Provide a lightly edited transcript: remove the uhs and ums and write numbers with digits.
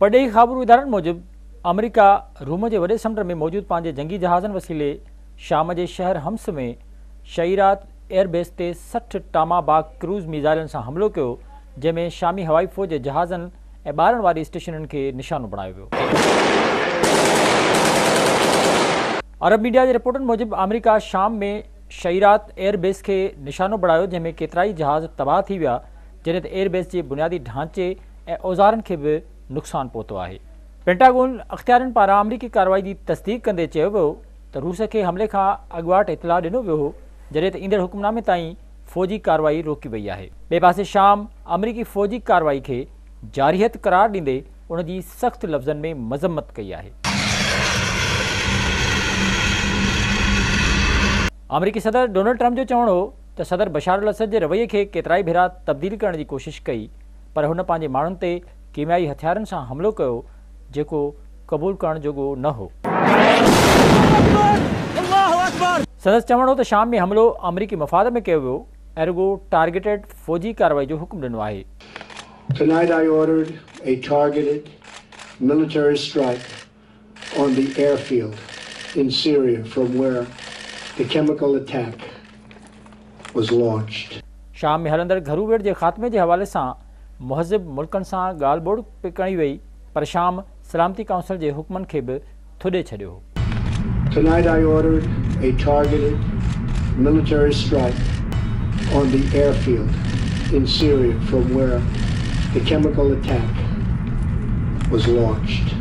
परॾेही ख़बरूं इदारनि मूजिब अमेरिका रूम के वॾे समुंड में मौजूद पंहिंजे जंगी जहाज़नि वसीले शाम के शहर हम्स में शहीरात एयरबेस ते 60 टामाबाग क्रूज़ मिसाइलनि सां हमलो कियो, जंहिंमें शामी हवाई फ़ौज जे जहाज़नि ऐं ॿारनि वारी स्टेशननि खे निशानो बणायो वियो। अरब मीडिया जे रिपोर्टनि मूजिब अमेरिका शाम में शहीरात एयरबेस के निशानो बणायो, जंहिंमें केतिराई जहाज़ तबाह थी विया, जॾहिं त एयरबेस जे बुनियादी ढांचे ऐं औज़ारनि खे बि नुक़सानु पहुतो आहे। पेंटागोन अख़्तियारनि पारां अमरीकी कार्रवाई जी तस्दीक़ कंदे चयो वियो त रूस खे हमले खां अॻुवाट इतलाह ॾिनो वियो हो, जॾहिं त ईंदड़ हुकुमनामे ताईं फ़ौजी कार्रवाई रोकी वई आहे। ॿिए पासे शाम अमरीकी फ़ौजी कार्रवाई खे जारियत करार ॾींदे उन जी सख़्त लफ़्ज़नि में मज़म्मत कई आहे। अमरीकी सदर डोनाल्ड ट्रम्प जो चवणो हो त सदर बशार अल असद जे रवैये खे केतिराई भेरा तब्दील करण जी कोशिश कई, पर हुन पंहिंजे माण्हुनि ते कीमियाई हथियारनि सां हमलो कयो, जेको क़बूल करण जोॻो न हो। सदर चवणो त शाम में हमलो अमरीकी मफ़ाद में कयो वियो ऐं रुॻो टारगेटेड फ़ौजी कार्रवाई जो हुकुम ॾिनो आहे। Tonight I ordered a targeted military strike on the airfield in Syria from where the chemical attack was launched. शाम में हलंदड़ घरूवेड़ जे ख़ात्मे जे हवाले सां मुहज़िब मुल्कनि सां ॻाल्हि ॿोड़ कई वई, पर शाम सलामती काउंसिल जे हुकमनि खे बि थुॾे छॾियो हो। Tonight I ordered a targeted military strike on the airfield in Syria from where the chemical attack was launched.